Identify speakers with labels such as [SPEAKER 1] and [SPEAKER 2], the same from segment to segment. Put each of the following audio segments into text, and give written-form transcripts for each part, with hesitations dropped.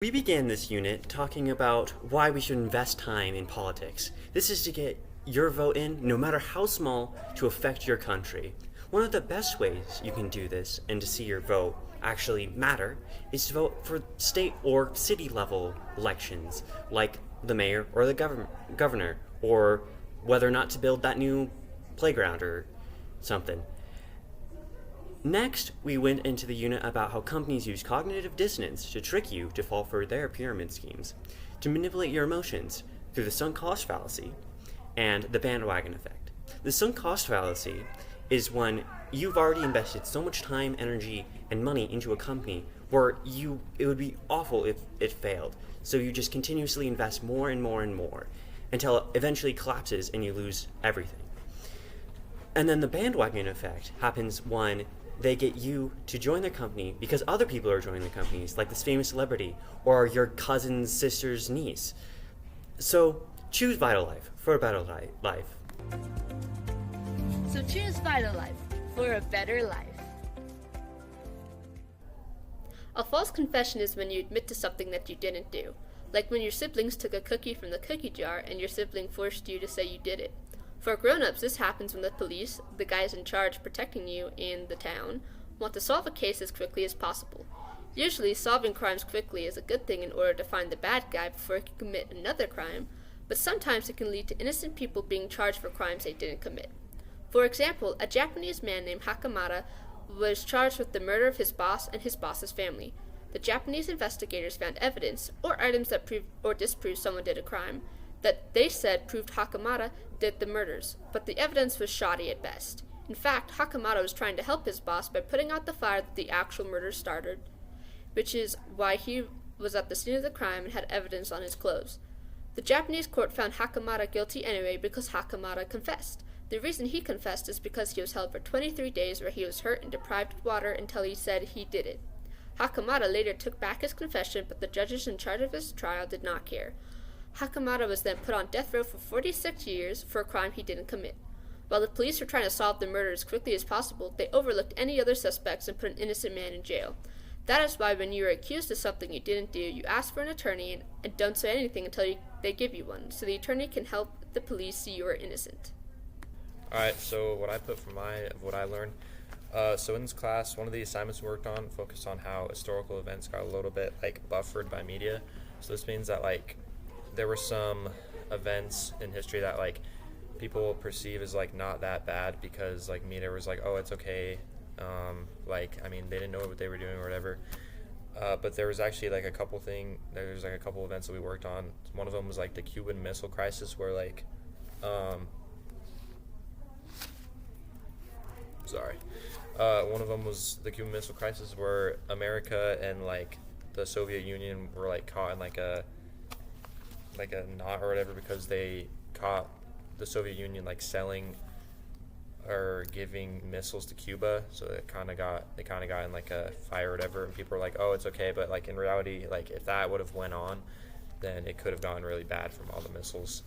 [SPEAKER 1] We began this unit talking about why we should invest time in politics. This is to get your vote in, no matter how small, to affect your country. One of the best ways you can do this and to see your vote actually matter is to vote for state or city level elections, like the mayor or the governor, or whether or not to build that new playground or something. Next, we went into the unit about how companies use cognitive dissonance to trick you to fall for their pyramid schemes, to manipulate your emotions through the sunk cost fallacy and the bandwagon effect. The sunk cost fallacy is when you've already invested so much time, energy, and money into a company where it would be awful if it failed. So you just continuously invest more and more and more until it eventually collapses and you lose everything. And then the bandwagon effect happens when they get you to join their company because other people are joining the companies, like this famous celebrity or your cousin's sister's niece. So choose Vital Life for a better life.
[SPEAKER 2] So choose Vital Life for a better life. A false confession is when you admit to something that you didn't do, like when your siblings took a cookie from the cookie jar and your sibling forced you to say you did it. For grown-ups, this happens when the police, the guys in charge protecting you in the town, want to solve a case as quickly as possible. Usually, solving crimes quickly is a good thing in order to find the bad guy before he can commit another crime, but sometimes it can lead to innocent people being charged for crimes they didn't commit. For example, a Japanese man named Hakamata was charged with the murder of his boss and his boss's family. The Japanese investigators found evidence, or items that prove or disprove someone did a crime, that they said proved Hakamata did the murders, but the evidence was shoddy at best. In fact, Hakamata was trying to help his boss by putting out the fire that the actual murder started, which is why he was at the scene of the crime and had evidence on his clothes. The Japanese court found Hakamata guilty anyway because Hakamata confessed. The reason he confessed is because he was held for 23 days where he was hurt and deprived of water until he said he did it. Hakamata later took back his confession, but the judges in charge of his trial did not care. Hakamata was then put on death row for 46 years for a crime he didn't commit. While the police were trying to solve the murder as quickly as possible, they overlooked any other suspects and put an innocent man in jail. That is why when you are accused of something you didn't do, you ask for an attorney and don't say anything until they give you one, so the attorney can help the police see you are innocent.
[SPEAKER 3] Alright, so what I put from what I learned, so in this class, one of the assignments we worked on focused on how historical events got a little bit buffered by media. So this means that there were some events in history that people perceive as not that bad because media was oh, it's okay, they didn't know what they were doing or whatever, but there was actually a couple events that we worked on. One of them was the Cuban Missile Crisis where one of them was the Cuban Missile Crisis where America and the Soviet Union were caught in a knot or whatever because they caught the Soviet Union selling or giving missiles to Cuba, so they kind of got in a fire or whatever, and people were oh, it's okay, but in reality, if that would have went on, then it could have gone really bad from all the missiles.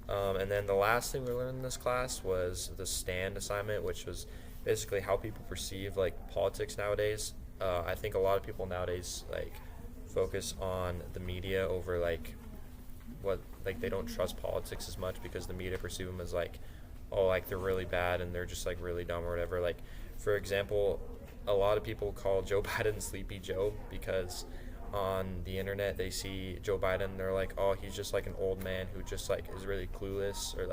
[SPEAKER 3] And then the last thing we learned in this class was the STAND assignment, which was basically how people perceive politics nowadays. I think a lot of people nowadays focus on the media over what they don't trust politics as much because the media perceive them as they're really bad and they're just really dumb or whatever. For example, a lot of people call Joe Biden Sleepy Joe because on the internet they see Joe Biden, they're oh, he's just an old man who just is really clueless, or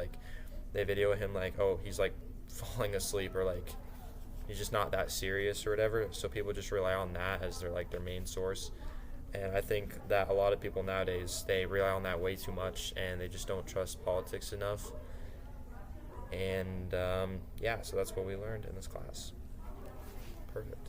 [SPEAKER 3] they video him oh, he's falling asleep, or he's just not that serious or whatever, so people just rely on that as their main source. And I think that a lot of people nowadays, they rely on that way too much and they just don't trust politics enough. And so that's what we learned in this class. Perfect.